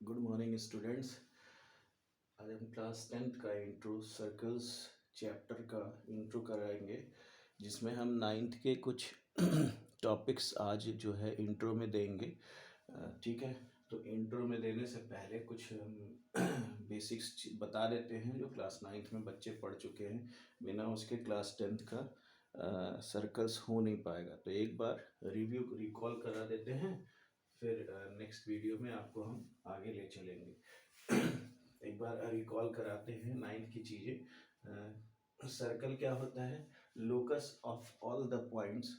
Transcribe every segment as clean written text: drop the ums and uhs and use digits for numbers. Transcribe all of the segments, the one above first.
Good morning students. आज हम class 10th का इंट्रो सर्कल्स चैप्टर का इंट्रो कराएंगे, जिसमें हम 9th के कुछ टॉपिक्स आज जो है इंट्रो में देंगे। ठीक है, तो इंट्रो में देने से पहले कुछ हम बेसिक्स बता देते हैं जो क्लास 9th में बच्चे पढ़ चुके हैं। बिना उसके क्लास 10th का सर्कल्स हो नहीं पाएगा, तो एक बार रिव्यू रिकॉल करा देते हैं, फिर नेक्स्ट वीडियो में आपको हम आगे ले चलेंगे। एक बार रिकॉल कराते हैं 9th की चीज़ें। सर्कल क्या होता है? Locus of all the points.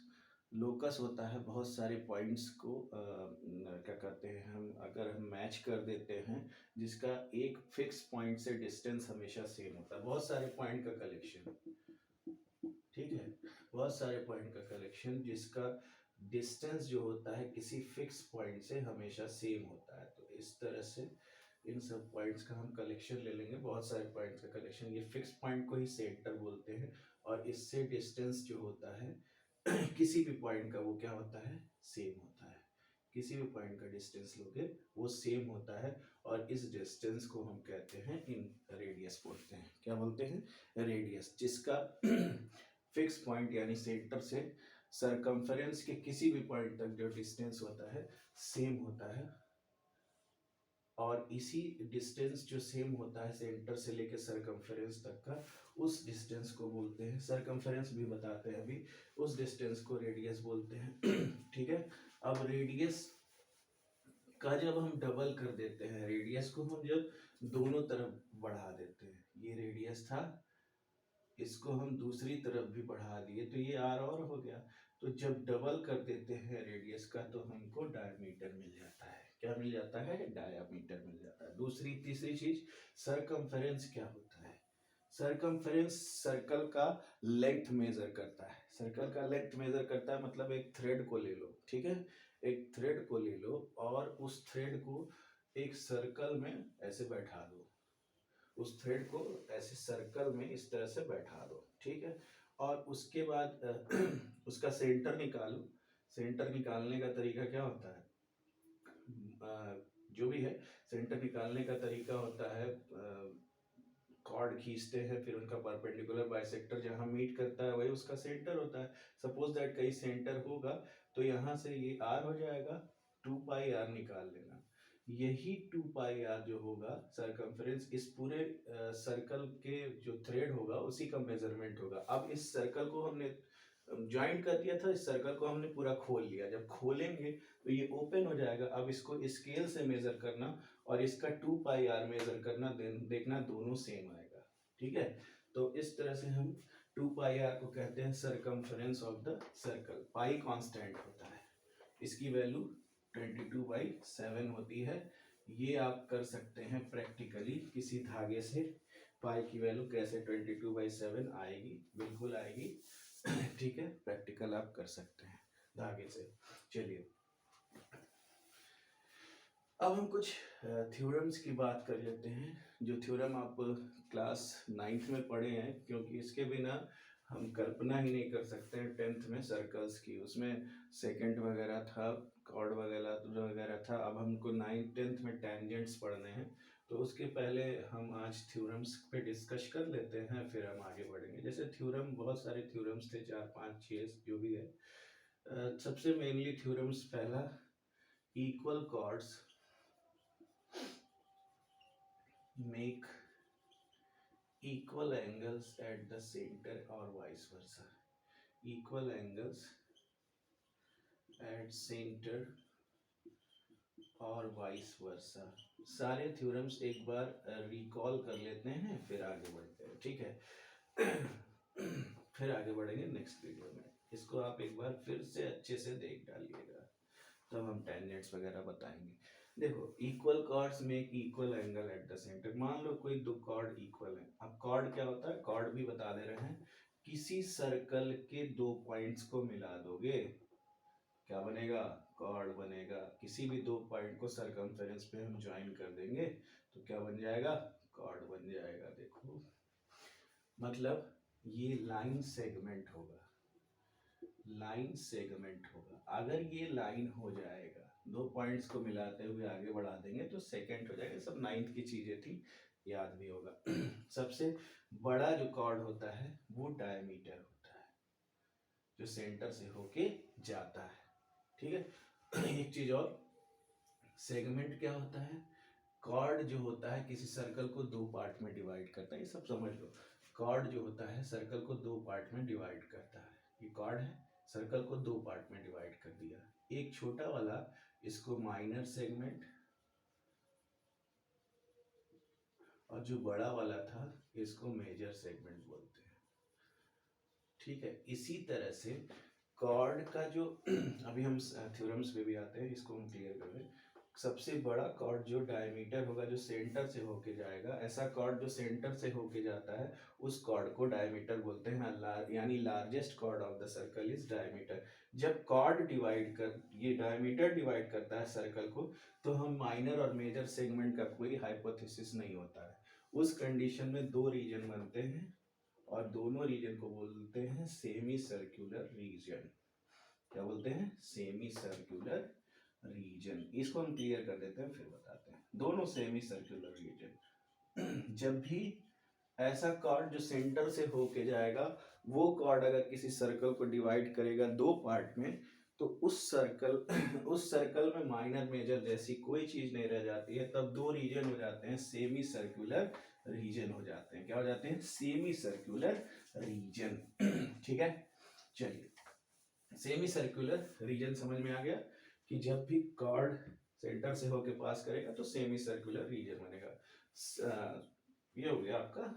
Locus होता है बहुत सारे पॉइंट्स को क्या कहते हैं हम, अगर हम मैच कर देते हैं जिसका एक फिक्स पॉइंट से डिस्टेंस हमेशा सेम होता है। बहुत सारे पॉइंट का कलेक्शन, ठीक है, बहुत सारे पॉइंट का कलेक्शन जिसका डिस्टेंस जो होता है किसी फिक्स पॉइंट से हमेशा सेम होता है। तो इस तरह से इन सब पॉइंट्स का हम कलेक्शन ले लेंगे, बहुत सारे पॉइंट्स का कलेक्शन। ये फिक्स पॉइंट को ही सेंटर बोलते हैं, और इससे डिस्टेंस जो होता है किसी भी पॉइंट का वो क्या होता है, सेम होता है। किसी भी पॉइंट का डिस्टेंस लोगे वो सेम होता है, और इस डिस्टेंस को हम कहते हैं इन रेडियस बोलते हैं। क्या बोलते हैं? रेडियस, जिसका फिक्स पॉइंट यानी सेंटर से सरकमफेरेंस के किसी भी पॉइंट तक जो डिस्टेंस होता है सेम होता है। और इसी डिस्टेंस जो सेम होता है सेंटर से लेकर सरकमफेरेंस तक का, उस डिस्टेंस को बोलते हैं, सरकमफेरेंस भी बताते हैं अभी, उस डिस्टेंस को रेडियस बोलते हैं। ठीक है, अब रेडियस का जब हम डबल कर देते हैं, रेडियस को हम जब दोनों तरफ बढ़ा देते हैं, ये रेडियस था, इसको हम दूसरी तरफ भी बढ़ा दिए तो ये आर और हो गया। तो जब डबल कर देते हैं रेडियस का तो हमको डायमीटर मिल जाता है। क्या मिल जाता है? डायमीटर मिल जाता है। दूसरी तीसरी चीज, सरकमफेरेंस क्या होता है? सरकमफेरेंस सर्कल का लेंथ मेजर करता है। सर्कल का लेंथ मेजर करता है, मतलब एक थ्रेड को ले लो, ठीक है, एक थ्रेड को ले लो और उस थ्रेड को एक सर्कल में ऐसे बैठा दो, उस थ्रेड को ऐसे सर्कल में इस तरह से बैठा दो, ठीक है, और उसके बाद उसका सेंटर निकालो। सेंटर निकालने का तरीका क्या होता है? जो भी है, सेंटर निकालने का तरीका होता है, कॉर्ड खींचते हैं, फिर उनका परपेंडिकुलर बाइसेक्टर जहां मीट करता है वही उसका सेंटर होता है। सपोज दैट कहीं सेंटर होगा तो यहाँ से ये आर हो जाएगा, 2 पाई आर निकाल लेना। यही 2 पाई आर जो होगा सरकमफेरेंस, इस पूरे सर्कल के जो थ्रेड होगा उसी का मेजरमेंट होगा। अब इस सर्कल को हमने ज्वाइंट कर दिया था, इस सर्कल को हमने पूरा खोल लिया, जब खोलेंगे तो ये ओपन हो जाएगा। अब इसको स्केल से मेजर करना और इसका 2 पाई आर मेजर करना, देखना दोनों सेम आएगा। ठीक है, तो इस तरह से हम 2 पाई आर को कहते हैं circumference of the circle. Pi constant होता है, इसकी वैल्यू 22/7 होती है। ये आप कर सकते हैं प्रैक्टिकली किसी धागे से, पाई की वैल्यू कैसे 22/7 आएगी, बिल्कुल आएगी। ठीक है, प्रैक्टिकल आप कर सकते हैं धागे से। चलिए, अब हम कुछ थ्योरम्स की बात कर लेते हैं, जो थ्योरम आप क्लास 9th में पढ़े हैं, क्योंकि इसके बिना हम कल्पना ही नहीं कर सकते हैं 10th में सर्कल्स की। उसमें सेकंड वगैरह था, कॉर्ड वगैरह वगैरह था। अब हमको 9th 10th में टेंजेंट्स पढ़ने हैं, तो उसके पहले हम आज थ्योरम्स पे डिस्कस कर लेते हैं, फिर हम आगे बढ़ेंगे। जैसे थ्योरम, बहुत सारे थ्योरम्स थे, 4 5 6 जो भी है। सबसे मेनली थ्योरम्स, पहला, equal chords make equal angles at the center or vice versa. Equal angles at center और वाइस वर्सा। सारे थ्योरम्स एक बार रिकॉल कर लेते हैं, फिर आगे बढ़ते हैं, ठीक है। फिर आगे बढ़ेंगे नेक्स्ट वीडियो में। इसको आप एक बार फिर से अच्छे से देख डालिएगा, तब हम टेंजेंट्स वगैरह बताएंगे। देखो, equal chords make equal angle at the centre. मान लो कोई दो कॉर्ड इक्वल है। अब कॉर्ड क्या होता है, कॉर्ड भी बता दे रहे हैं, किसी सर्कल के दो पॉइंट्स को मिला दोगे, क्या बनेगा? कॉर्ड बनेगा। किसी भी दो पॉइंट को सरकमफेरेंस पे हम ज्वाइन कर देंगे तो क्या बन जाएगा? कॉर्ड बन जाएगा। देखो, मतलब ये लाइन सेगमेंट होगा, लाइन सेगमेंट होगा। अगर ये लाइन हो जाएगा, दो पॉइंट्स को मिलाते हुए आगे बढ़ा देंगे तो सेकेंड हो जाएगा। सब नाइन्थ की चीजें थी, याद भी होगा। सबसे बड़ा जो कॉर्ड होता है वो डायमीटर होता है, जो सेंटर से होके जाता है, ठीक है। एक चीज और, सेगमेंट क्या होता है? कॉर्ड जो होता है किसी सर्कल को दो पार्ट में डिवाइड करता है, ये सब समझ लो। कॉर्ड जो होता है सर्कल को दो पार्ट में डिवाइड करता है। ये कॉर्ड है, सर्कल को दो पार्ट में डिवाइड कर दिया। एक छोटा वाला, इसको माइनर सेगमेंट, और जो बड़ा वाला था इसको मेजर सेगमेंट बोलते हैं, ठीक है। इसी तरह से कॉर्ड का जो अभी हम थ्योरम्स पे भी आते हैं, इसको हम क्लियर कर दें। सबसे बड़ा कॉर्ड जो डायमीटर होगा, जो सेंटर से होके जाएगा, ऐसा कॉर्ड जो सेंटर से होके जाता है उस कॉर्ड को डायमीटर बोलते हैं। यानी largest chord of the circle is diameter. जब कॉर्ड डिवाइड कर, ये डायमीटर डिवाइड करता है सर्कल को, तो हम माइनर और मेजर सेगमेंट का कोई हाइपोथेसिस नहीं होता है। उस कंडीशन में दो रीजन बनते हैं और दोनों रीजन को बोलते हैं सेमी सर्कुलर रीजन। क्या बोलते हैं? Semi circular region. इसको हम क्लियर कर देते हैं फिर बताते हैं। दोनों सेमी सर्कुलर रीजन। जब भी ऐसा कॉर्ड जो सेंटर से होके जाएगा, वो कॉर्ड अगर किसी सर्कल को डिवाइड करेगा दो पार्ट में, तो उस सर्कल उस सर्कल में माइनर मेजर जैसी कोई चीज नहीं रह जाती है, तब दो रीजन हो जाते हैं, सेमी सर्कुलर रीजन हो जाते हैं। क्या हो जाते हैं? Semi circular region. ठीक है, चलिए, सेमी सर्कुलर रीजन समझ में आ गया कि जब भी कॉर्ड सेंटर से होके पास करेगा तो सेमी सर्कुलर रीजन बनेगा। ये हो गया आपका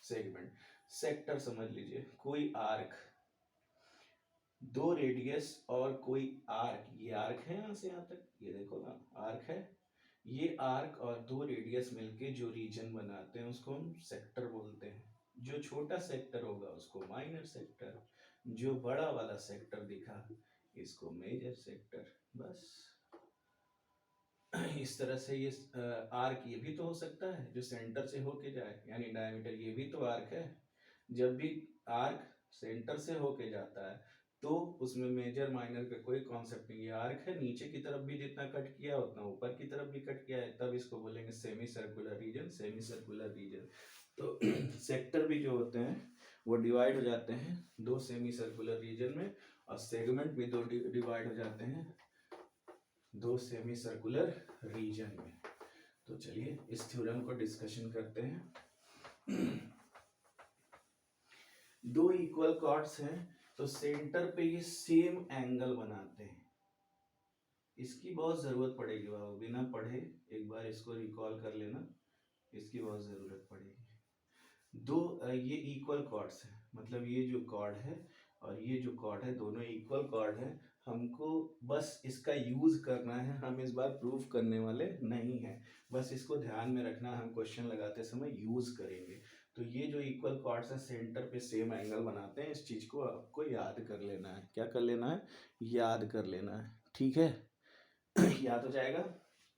सेगमेंट। सेक्टर समझ लीजिए, कोई आर्क, दो रेडियस और कोई आर्क, ये आर्क है यहां से यहां तक, ये देखो ना आर्क है, ये आर्क और दो रेडियस मिलके जो रीजन बनाते हैं उसको हम सेक्टर बोलते हैं। जो छोटा सेक्टर होगा उसको माइनर सेक्टर, जो बड़ा वाला सेक्टर दिखा इसको मेजर सेक्टर। बस इस तरह से ये आर्क ये भी तो हो सकता है जो सेंटर से होके जाए, यानी डायमीटर, ये भी तो आर्क है। जब भी आर्क सेंटर से होके जाता है तो उसमें मेजर माइनर का कोई कॉन्सेप्ट नहीं है। आर्क है, नीचे की तरफ भी जितना कट किया उतना ऊपर की तरफ भी कट किया है, तब इसको बोलेंगे semi circular region. Semi circular region. तो सेक्टर भी जो होते हैं वो डिवाइड हो जाते हैं दो सेमी सर्कुलर रीजन में, और सेगमेंट भी दो डिवाइड हो जाते हैं दो सेमी सर्कुलर रीजन में। तो चलिए इस थ्योरम को डिस्कशन करते हैं। दो इक्वल कॉर्ड्स हैं तो सेंटर पे ये सेम एंगल बनाते हैं। इसकी बहुत जरूरत पड़ेगी बाबू, बिना पढ़े एक बार इसको रिकॉल कर लेना, इसकी बहुत जरूरत पड़ेगी। दो ये इक्वल कॉर्ड्स हैं, मतलब ये जो कॉर्ड है और ये जो कॉर्ड है दोनों इक्वल कॉर्ड है। हमको बस इसका यूज करना है, हम इस बार प्रूफ करने वाले नहीं हैं। बस इसको ध्यान में रखना, हम क्वेश्चन लगाते समय यूज करेंगे। तो ये जो इक्वल कॉर्ड्स हैं सेंटर पे सेम एंगल बनाते हैं, इस चीज को आपको याद कर लेना है। क्या कर लेना है? याद कर लेना है, ठीक है। याद हो जाएगा।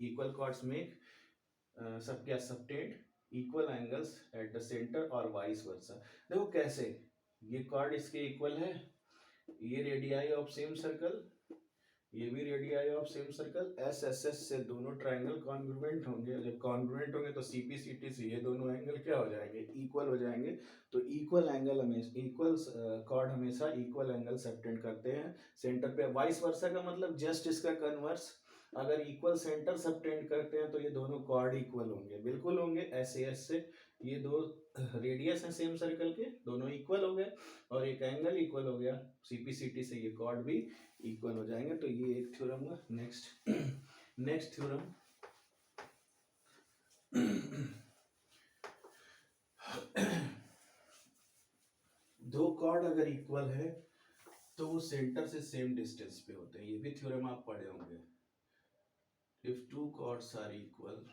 इक्वल कॉर्ड्स मेक सब क्या subtend equal angles eight the centre और वाइस वर्सा। देखो कैसे, ये कॉर्ड इसके इक्वल है, ये रेडियाई ऑफ सेम सर्कल, ये भी radii of same circle. S S S से दोनों ट्रायंगल कॉन्ग्रुएंट होंगे, जब कॉन्ग्रुएंट होंगे तो सीपी सीटी से ये दोनों एंगल क्या हो जाएंगे? इक्वल हो जाएंगे। तो इक्वल एंगल हमेशा, इक्वल कॉर्ड हमेशा इक्वल एंगल सबटेंड करते हैं सेंटर पे। वाइस वर्सा का मतलब जस्ट इसका कन्वर्स, अगर इक्वल सेंटर सबटेंड करते हैं तो ये दोनों कॉर्ड इक्वल होंगे, बिल्कुल होंगे। एस से ये दो रेडियस है सेम सर्कल के, दोनों इक्वल हो गए और एक एंगल इक्वल हो गया, सीपीसीटी से ये कॉर्ड भी इक्वल हो जाएंगे। तो ये एक थ्योरम हुआ। नेक्स्ट नेक्स्ट थ्योरम, दो कॉर्ड अगर इक्वल है तो वो सेंटर से सेम डिस्टेंस पे होते हैं, ये भी थ्योरम आप पढ़े होंगे। If two chords are equal,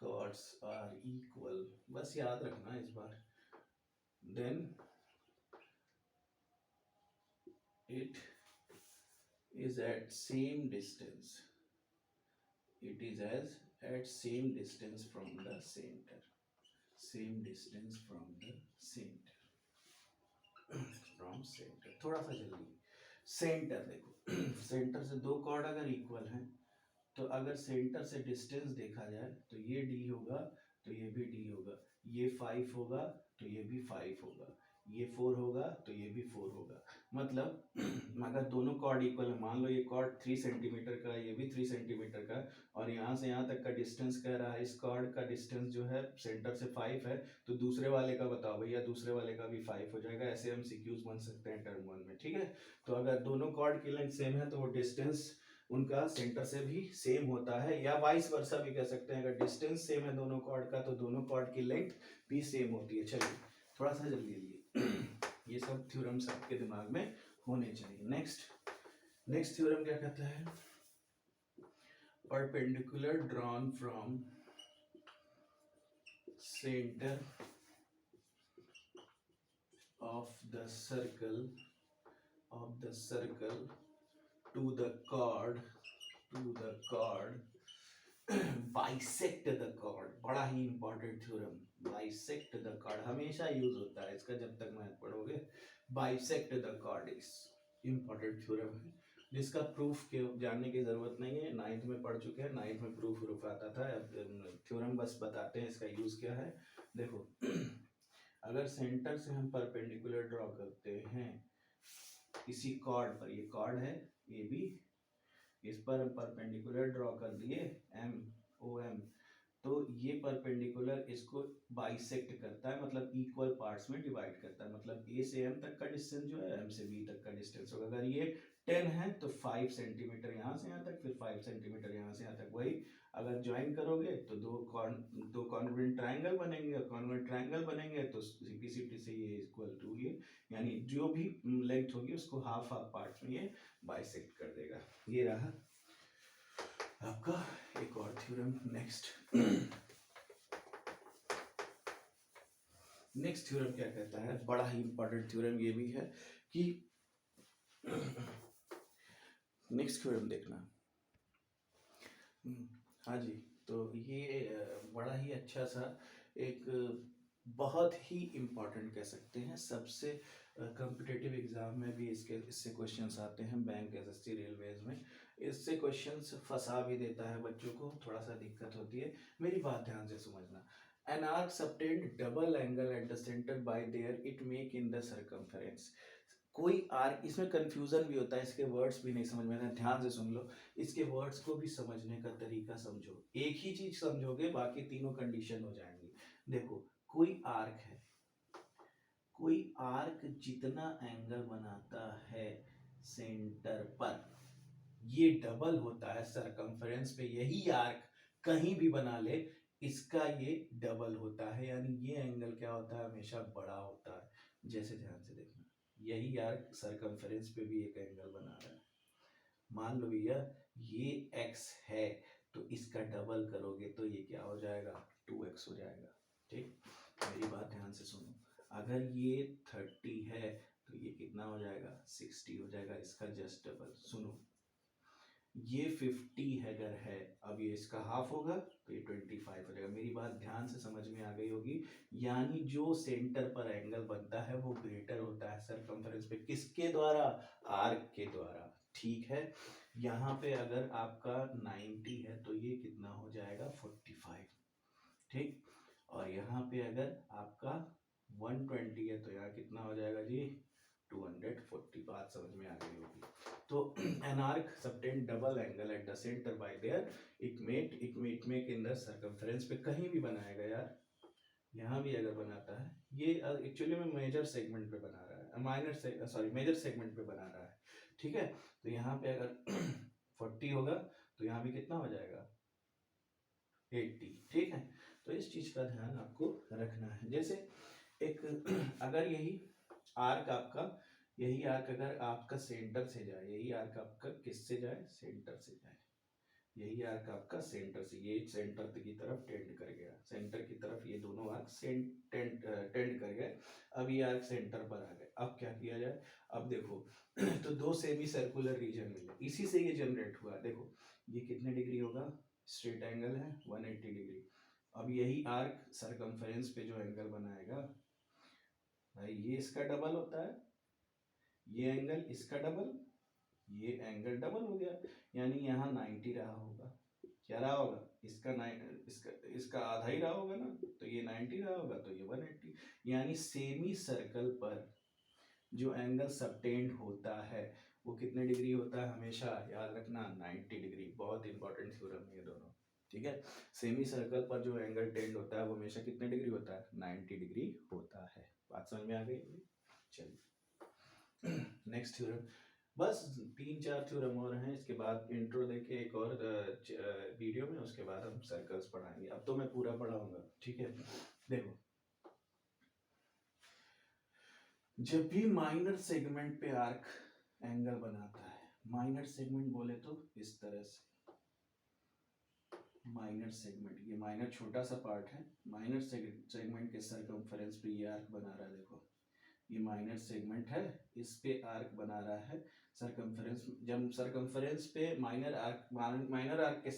chords are equal, बस याद रखना इस बार, then it is at same distance, it is as at same distance from the center, same distance from the center, from center। थोड़ा सा जल्दी, सेंटर देखो centre से दो कॉर्ड अगर इक्वल हैं तो अगर सेंटर से डिस्टेंस देखा जाए तो ये डी होगा तो ये भी डी होगा, ये 5 होगा तो ये भी 5 होगा, ये 4 होगा तो ये भी 4 होगा। मतलब अगर दोनों कॉर्ड इक्वल है, मान लो ये कॉर्ड 3 सेंटीमीटर का है, ये भी 3 सेंटीमीटर का है, और यहाँ से यहाँ तक का डिस्टेंस कह रहा है इस कॉर्ड का डिस्टेंस जो है सेंटर से 5 है, तो दूसरे वाले का बताओ भैया, दूसरे वाले का भी 5 हो जाएगा। ऐसे हम सीक्यूज बन सकते हैं टर्म 1 में, ठीक है। तो अगर दोनों कॉर्ड की लेंथ सेम है तो वो डिस्टेंस उनका सेंटर से भी सेम होता है, या वाइस वर्सा भी कह सकते हैं। अगर डिस्टेंस सेम है दोनों कॉर्ड का तो दोनों कॉर्ड की लेंथ भी सेम होती है। चलिए थोड़ा सा जल्दी जल्दी ये सब थ्योरम्स आपके दिमाग में होने चाहिए। नेक्स्ट थ्योरम क्या कहता है, perpendicular drawn from centre of the circle to the chord bisect the chord. बड़ा ही important theorem, bisect the chord हमेशा यूज होता है इसका, जब तक मैथ पढ़ोगे। Bisect the chord is important theorem है, जिसका प्रूफ के जानने की जरूरत नहीं है, 9th में पढ़ चुके हैं। 9th में प्रूफ आता था, अब थ्योरम बस बताते हैं इसका यूज क्या है। देखो अगर सेंटर से हम परपेंडिकुलर ड्रॉ करते हैं किसी कॉर्ड पर, ये कॉर्ड है ये भी, इस पर हम परपेंडिकुलर ड्रॉ कर दिए एम ओ एम, तो ये परपेंडिकुलर इसको बाइसेक्ट करता है, मतलब इक्वल पार्ट्स में डिवाइड करता है। मतलब ए से एम तक का डिस्टेंस जो है एम से बी तक का डिस्टेंस होगा। अगर ये 10 है तो 5 सेंटीमीटर यहाँ से यहाँ तक, फिर 5 सेंटीमीटर यहाँ से यहाँ तक। वही अगर ज्वाइन करोगे तो दो कॉन्ग्रुएंट ट्रायंगल बनेंगे, कॉन्ग्रुएंट ट्रायंगल बनेंगे तो सिंपलिसिटी से ये इक्वल टू ये, यानी जो भी लेंथ होगी उसको हाफ हाफ पार्ट्स में ये बाइसेक्ट कर देगा। ये रहा आपका एक और थ्योरम। नेक्स्ट थ्योरम क्या कहता है, बड़ा ही इंपॉर्टेंट थ्योरम ये भी है कि नेक्स्ट थ्योरम देखना। हाँ जी, तो ये बड़ा ही अच्छा सा एक बहुत ही इम्पोर्टेंट कह सकते हैं, सबसे कॉम्पिटिटिव एग्जाम में भी इससे क्वेश्चंस आते हैं, बैंक एसएससी रेलवेज में इससे क्वेश्चंस फंसा भी देता है बच्चों को, थोड़ा सा दिक्कत होती है। मेरी बात ध्यान से समझना। An arc subtend double angle at the center by there it make in the circumference। कोई आर्क, इसमें कंफ्यूजन भी होता है, इसके वर्ड्स भी नहीं समझ में आते, ध्यान से सुन लो, इसके वर्ड्स को भी समझने का तरीका समझो। एक ही चीज समझोगे बाकी तीनों कंडीशन हो जाएंगी। देखो कोई आर्क है, कोई आर्क जितना एंगल बनाता है सेंटर पर, ये डबल होता है सरकमफेरेंस पे। यही आर्क कहीं भी बना ले इसका ये डबल होता है, यानी ये एंगल क्या होता है, हमेशा बड़ा होता है। जैसे ध्यान से देखना, यही आर्क सरकमफेरेंस पे भी एक एंगल बना रहा है। मान लो भैया ये x है तो इसका डबल करोगे तो ये क्या हो जाएगा, 2x हो जाएगा। ठीक, मेरी बात ध्यान से सुनो। अगर ये 30 है तो ये कितना हो जाएगा, 60 हो जाएगा, इसका जस्ट डबल। सुनो, ये 50 अगर है, अब ये इसका हाफ होगा तो ये 25 हो जाएगा। मेरी बात ध्यान से समझ में आ गई होगी। यानी जो सेंटर पर एंगल बनता है वो ग्रेटर होता है सरकमफेरेंस पे, किसके द्वारा, आर्क के द्वारा। ठीक है, यहाँ पे अगर आपका 90 है तो ये कितना हो जाएगा, 45। ठीक, और यहाँ पे अगर आपका 120 है तो यहाँ कितना हो जाएगा जी, 240। बात समझ में आ गई होगी। तो an arc subtend double angle at the center by there it make in the circumference पे कहीं भी बनाएगा यार, यहाँ भी अगर बनाता है, ये एक्चुअली में मेजर सेगमेंट पे बना रहा है, मेजर सेगमेंट पे बना रहा है। ठीक है, तो यहाँ पे अगर 40 होगा तो यहाँ भी कितना हो जाएगा, 80। ठीक है, तो इस चीज का ध्यान आपको रखना है। जैसे एक अगर यही आर्क आपका, यही आर्क अगर आपका सेंटर से जाए, यही आर्क आपका किससे जाए, सेंटर से जाए, यही आर्क आपका सेंटर से, ये सेंटर की तरफ टेंड कर गया, सेंटर की तरफ ये दोनों आर्क टेंड कर गए। अब ये आर्क सेंटर पर आ गए, अब क्या किया जाए, अब देखो तो दो सेमी सर्कुलर रीजन मिले, इसी से ये जनरेट हुआ। देखो ये कितने डिग्री होगा, स्ट्रेट एंगल है 180 डिग्री। अब यही आर्क सरकमफेरेंस पे जो एंगल बनाएगा भाई, ये इसका डबल होता है, ये एंगल इसका डबल, ये एंगल डबल हो गया, यानी यहाँ 90 रहा होगा। क्या रहा होगा? इसका आधा ही रहा होगा ना, तो ये 90 रहा होगा, तो ये 180। यानी सेमी सर्कल पर जो एंगल सबटेंड होता है वो कितने डिग्री होता है? हमेशा याद रखना 90 डिग्री। बहुत इंपॉर्टेंट थ्योरम है ये दोनों, ठीक है। सेमी सर्कल पर जो एंगल टेंड होता है वो हमेशा कितने डिग्री होता है? 90 डिग्री होता है। बात समझ में आ गई? चलिए नेक्स्ट थ्योरम। बस 3-4 थ्योरम और हैं, इसके बाद इंट्रो देके एक और वीडियो में, उसके बाद हम सर्कल्स पढ़ाएंगे। अब तो मैं पूरा पढ़ाऊंगा, ठीक है। देखो, जब भी माइनर सेगमेंट पे आर्क एंगल बनाता है, माइनर सेगमेंट बोले तो इस तरह से, माइनर सेगमेंट, ये माइनर छोटा सा पार्ट है, माइनर सेगमेंट के सरकमफेरेंस पे ये आर्क बना रहा है। देखो ये माइनर सेगमेंट है, इस पे आर्क बना रहा है सरकमफेरेंस। जब सरकमफेरेंस पे माइनर आर्क के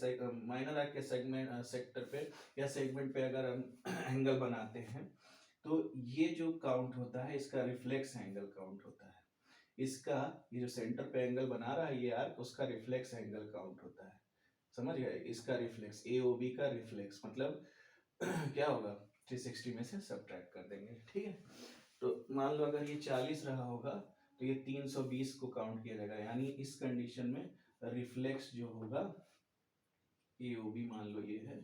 सेगमेंट सेक्टर पे या सेगमेंट पे अगर हम एंगल बनाते हैं तो ये जो काउंट होता है इसका रिफ्लेक्स एंगल काउंट होता है। इसका ये जो सेंटर पे एंगल बना रहा है ये आर्क, उसका रिफ्लेक्स एंगल काउंट होता है। समझ गए? इसका रिफ्लेक्स AOB का रिफ्लेक्स मतलब क्या होगा? 360 में से सब्ट्रैक्ट कर देंगे, ठीक है। तो मान लो अगर ये 40 रहा होगा तो ये 320 को काउंट किया जाएगा, यानी इस कंडीशन में रिफ्लेक्स जो होगा AOB मान लो ये है।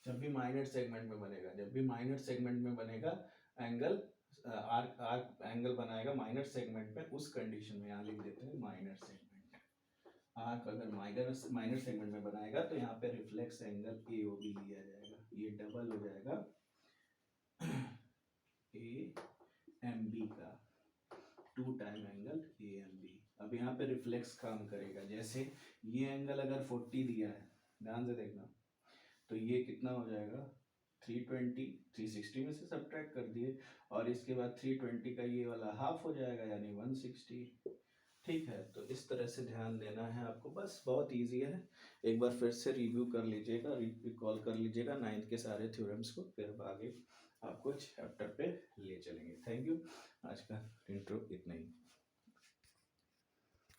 जब भी माइनर सेगमेंट में बनेगा, जब भी माइनर सेगमेंट में बनेगा एंगल, आर्क आर्क एंगल बनाएगा माइनर सेगमेंट में, उस कंडीशन में यहाँ लिख देते हैं माइनर सेगमेंट। आर्क अगर माइनर सेगमेंट में बनाएगा तो यहाँ पे रिफ्लेक्स एंगल AOB लिया जाएगा, ये डबल हो जाएगा AMB का, 2 टाइम एंगल AMB। अब यहाँ पे रिफ्लेक्स काम करेगा, जैसे ये एंगल अगर 40 दिया है, ध्यान से देखना, तो ये कितना हो जाएगा? 320, 360 में से सब्ट्रैक्ट कर दिए, और इसके बाद 320 का ये वाला हाफ हो जाएगा, यानी 160। ठीक है, तो इस तरह से ध्यान देना है आपको, बस बहुत इजी है। एक बार फिर से रिव्यू कर लीजिएगा, रिकॉल कर लीजिएगा 9th के सारे थ्योरम्स को, फिर अब आगे आपको चैप्टर पे ले चलेंगे। थैंक यू, आज का इंट्रो इतना ही।